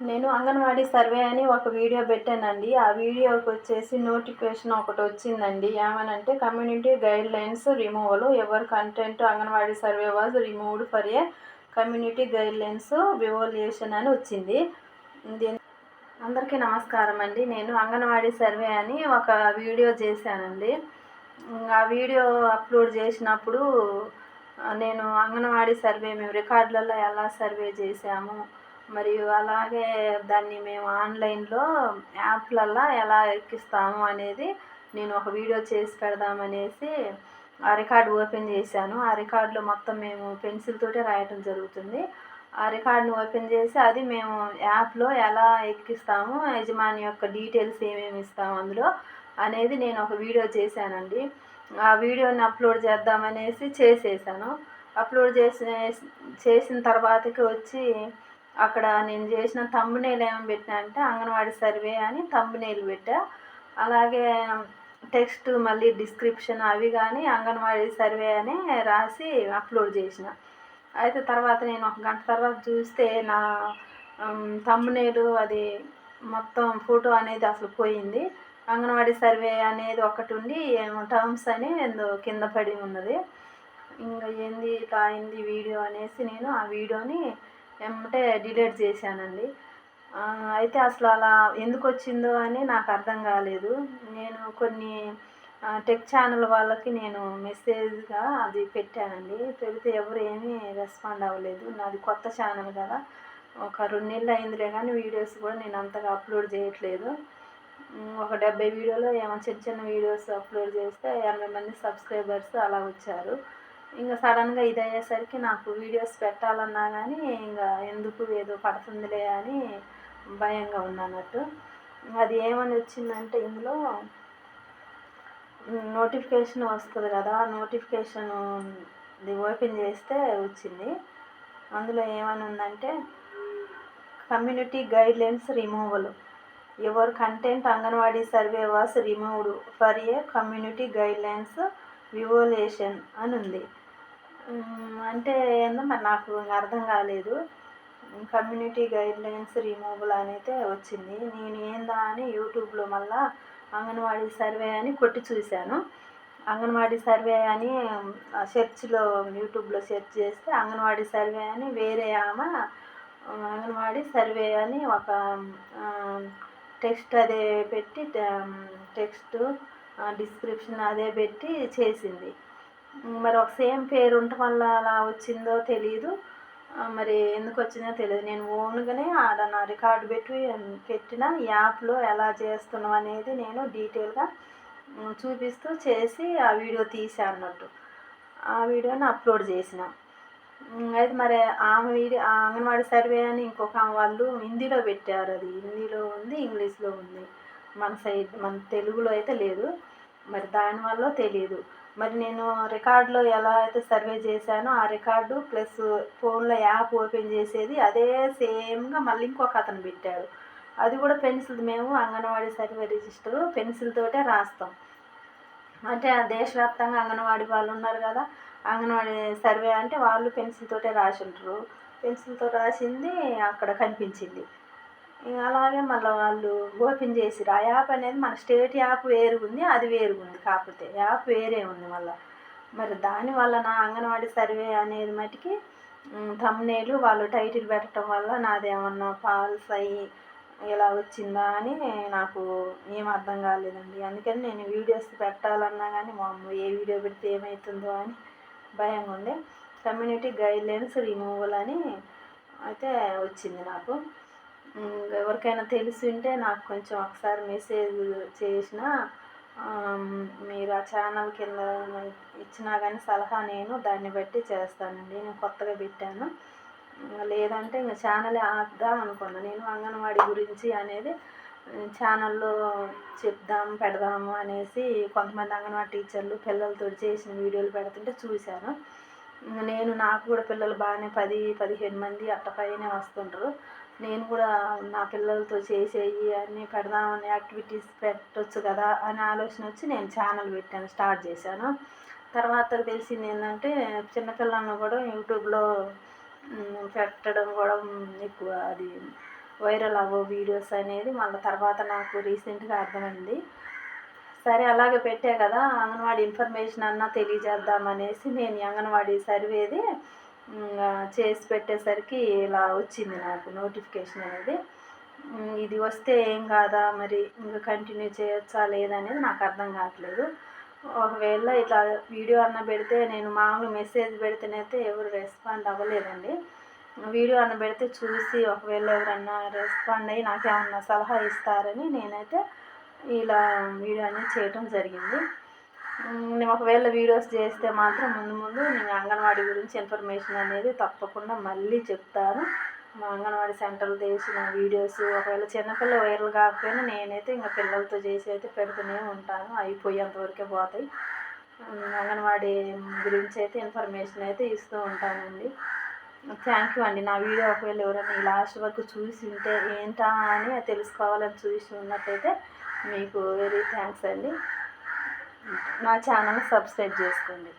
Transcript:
నేను అంగన్వాడీ సర్వే అని ఒక వీడియో పెట్టానండి. ఆ వీడియోకి వచ్చేసి నోటిఫికేషన్ ఒకటి వచ్చిందండి. ఏమనంటే community guidelines removal your content Anganwadi survey was removed for a community guidelines violation అని వచ్చింది. అందరికీ నమస్కారం అండి. నేను అంగన్వాడీ సర్వే అని ఒక వీడియో చేశానండి. ఆ వీడియో అప్లోడ్ చేసినప్పుడు నేను అంగన్వాడీ సర్వే మేము రికార్డులలో ఎలా సర్వే చేసాము, మరియు అలాగే దాన్ని మేము ఆన్లైన్లో యాప్లల్లో ఎలా ఎక్కిస్తాము అనేది నేను ఒక వీడియో చేసి పెడదామనేసి ఆ రికార్డు ఓపెన్ చేశాను. ఆ రికార్డులో మొత్తం మేము పెన్సిల్ తోటే రాయటం జరుగుతుంది. ఆ రికార్డుని ఓపెన్ చేసి అది మేము యాప్లో ఎలా ఎక్కిస్తాము, యజమాని యొక్క డీటెయిల్స్ ఏమేమి ఇస్తాము అందులో అనేది నేను ఒక వీడియో చేశానండి. ఆ వీడియోని అప్లోడ్ చేద్దామనేసి చేసేసాను. అప్లోడ్ చేసిన తర్వాతకి వచ్చి అక్కడ నేను చేసిన థంబ్నెయిల్ ఏమని పెట్టినా అంటే అంగన్వాడీ సర్వే అని థంబ్నెయిల్ పెట్టా. అలాగే టెక్స్ట్ మళ్ళీ డిస్క్రిప్షన్ అవి కానీ అంగన్వాడీ సర్వే అని రాసి అప్లోడ్ చేసిన. అయితే తర్వాత నేను ఒక గంట తర్వాత చూస్తే నా థంబ్నెయిల్ అది మొత్తం ఫోటో అనేది అసలు పోయింది. అంగన్వాడీ సర్వే అనేది ఒకటి ఉండి టర్మ్స్ అని ఏందో కింద పడి ఉన్నది. ఇంకా ఏంది ఇట్లా అయింది వీడియో అనేసి నేను ఆ వీడియోని వెంబటే డిలీట్ చేశానండి. అయితే అసలు అలా ఎందుకు వచ్చిందో అని నాకు అర్థం కాలేదు. నేను కొన్ని టెక్ ఛానల్ వాళ్ళకి నేను మెసేజ్గా అది పెట్టానండి. పెడితే ఎవరు ఏమీ రెస్పాండ్ అవ్వలేదు. నాది కొత్త ఛానల్ కదా, ఒక 2 నెలలు అయిందిలే కానీ వీడియోస్ కూడా నేను అంతగా అప్లోడ్ చేయట్లేదు. ఒక 70 వీడియోలో ఏమో చిన్న చిన్న వీడియోస్ అప్లోడ్ చేస్తే 80 మంది సబ్స్క్రైబర్స్ అలా వచ్చారు. ఇంకా సడన్గా ఇది అయ్యేసరికి నాకు వీడియోస్ పెట్టాలన్నా కానీ ఇంకా ఎందుకు ఏదో పడుతుందిలే అని భయంగా ఉన్నట్టు. అది ఏమని వచ్చిందంటే ఇందులో నోటిఫికేషన్ వస్తుంది కదా, నోటిఫికేషన్ ఇది ఓపెన్ చేస్తే వచ్చింది. అందులో ఏమని ఉందంటే community guidelines removal your content Anganwadi survey was removed for a community guidelines violation అని ఉంది. అంటే ఏందో మరి నాకు అర్థం కాలేదు. కమ్యూనిటీ గైడ్లైన్స్ రిమూవల్ అనేది వచ్చింది. నేను ఏందా అని యూట్యూబ్లో మళ్ళీ అంగన్వాడీ సర్వే అని కొట్టి చూశాను. అంగన్వాడీ సర్వే అని సెర్చ్లో యూట్యూబ్లో సెర్చ్ చేస్తే అంగన్వాడీ సర్వే అని వేరే ఆమె అంగన్వాడీ సర్వే అని ఒక టెక్స్ట్ అదే పెట్టి టెక్స్ట్ డిస్క్రిప్షన్ అదే పెట్టి చేసింది. మరి ఒక సేమ్ పేరు ఉండటం వల్ల అలా వచ్చిందో తెలియదు, మరి ఎందుకు వచ్చిందో తెలియదు. నేను ఓన్గానే ఆడ నా రికార్డు పెట్టిన యాప్లో ఎలా చేస్తున్నాం అనేది నేను డీటెయిల్గా చూపిస్తూ చేసి ఆ వీడియో తీసా అన్నట్టు. ఆ వీడియోని అప్లోడ్ చేసిన. అయితే మరి ఆమె వీడియో అంగన్వాడీ సర్వే అని ఇంకొక వాళ్ళు హిందీలో పెట్టారు. అది హిందీలో ఉంది, ఇంగ్లీష్లో ఉంది. మన తెలుగులో అయితే లేదు. మరి దానివల్ల తెలియదు. మరి నేను రికార్డులో ఎలా అయితే సర్వే చేశానో ఆ రికార్డు ప్లస్ ఫోన్లో యాప్ ఓపెన్ చేసేది అదే సేమ్గా మళ్ళీ ఇంకొక అతను పెట్టాడు. అది కూడా పెన్సిల్, మేము అంగన్వాడీ సర్వే రిజిస్టర్ పెన్సిల్ తోటే రాస్తాం. అంటే దేశవ్యాప్తంగా అంగన్వాడీ వాళ్ళు ఉన్నారు కదా, అంగన్వాడీ సర్వే అంటే వాళ్ళు పెన్సిల్ తోటే రాసి ఉంటారు. పెన్సిల్తో రాసింది అక్కడ కనిపించింది. అలాగే మళ్ళీ వాళ్ళు ఓపెన్ చేసిరు. ఆ యాప్ అనేది మన స్టేట్ యాప్ వేరు ఉంది, అది వేరు ఉంది. కాకపోతే యాప్ వేరే ఉంది మళ్ళీ. మరి దానివల్ల నా అంగన్వాడీ సర్వే అనేది మటుకి థంబ్నెయిల్ వాళ్ళు టైటిల్ పెట్టడం వల్ల నాదేమన్నా ఫాల్స్ అయ్యి ఇలా వచ్చిందా అని నాకు ఏం అర్థం కాలేదండి. అందుకని నేను వీడియోస్ పెట్టాలన్నా కానీ ఏ వీడియో పెడితే ఏమవుతుందో అని భయంగా ఉండే. కమ్యూనిటీ గైడ్లైన్స్ రిమూవల్ అని అయితే వచ్చింది నాకు. ఎవరికైనా తెలిసి ఉంటే నాకు కొంచెం ఒకసారి మెసేజ్ చేసినా, మీరు ఆ ఛానల్ కింద ఇచ్చినా కానీ సలహా నేను దాన్ని బట్టి చేస్తానండి. నేను కొత్తగా పెట్టాను. లేదంటే ఇంకా ఛానల్ ఆపుదాం అనుకున్నాను. నేను అంగన్వాడీ గురించి అనేది ఛానల్లో పెడదాము అనేసి కొంతమంది అంగన్వాడీ టీచర్లు పిల్లలతో చేసిన వీడియోలు పెడుతుంటే చూశాను. నాకు కూడా పిల్లలు బాగానే 10-15 మంది అట్ట పైనే వస్తుంటారు. నేను కూడా నా పిల్లలతో చేసేవి అన్నీ పెడదామని యాక్టివిటీస్ పెట్టవచ్చు కదా అని ఆలోచన వచ్చి నేను ఛానల్ పెట్టాను, స్టార్ట్ చేశాను. తర్వాత తెలిసింది ఏంటంటే చిన్నపిల్లలను కూడా యూట్యూబ్లో పెట్టడం కూడా ఎక్కువ అది వైరల్ అవ్వవు వీడియోస్ అనేది మళ్ళీ తర్వాత నాకు రీసెంట్గా అర్థమైంది. సరే అలాగే పెట్టా కదా, అంగన్వాడీ ఇన్ఫర్మేషన్ అన్నా తెలియజేద్దామనేసి నేను ఈ అంగన్వాడీ సర్వేది చేసి పెట్టేసరికి ఇలా వచ్చింది నాకు నోటిఫికేషన్ అనేది. ఇది వస్తే ఏం కాదా, మరి ఇంకా కంటిన్యూ చేయొచ్చా లేదనేది నాకు అర్థం కావట్లేదు. ఒకవేళ ఇట్లా వీడియో అన్న పెడితే, నేను మామూలు మెసేజ్ పెడితేనైతే ఎవరు రెస్పాండ్ అవ్వలేదండి. వీడియో అన్న పెడితే చూసి ఒకవేళ ఎవరన్నా రెస్పాండ్ అయ్యి నాకేమన్నా సలహా ఇస్తారని నేనైతే ఇలా వీడియో అనేది చేయటం జరిగింది. నేను ఒకవేళ వీడియోస్ చేస్తే మాత్రం ముందు నేను అంగన్వాడీ గురించి ఇన్ఫర్మేషన్ అనేది తప్పకుండా మళ్ళీ చెప్తాను. మా అంగన్వాడీ సెంటర్లో చేసిన వీడియోస్ ఒకవేళ చిన్నపిల్ల వైరల్ కాకపోయినా నేనైతే ఇంకా పిల్లలతో చేసి అయితే పెడుతూనే ఉంటాను, అయిపోయేంతవరకే పోతాయి. అంగన్వాడీ గురించి అయితే ఇన్ఫర్మేషన్ అయితే ఇస్తూ ఉంటానండి. థ్యాంక్ యూ అండి. నా వీడియో ఒకవేళ ఎవరైనా ఈ లాస్ట్ వరకు చూసి ఉంటే ఏంటా అని తెలుసుకోవాలని చూసి ఉన్నట్టయితే మీకు వెరీ థ్యాంక్స్ అండి. నా ఛానల్ని సబ్స్క్రైబ్ చేసుకోండి.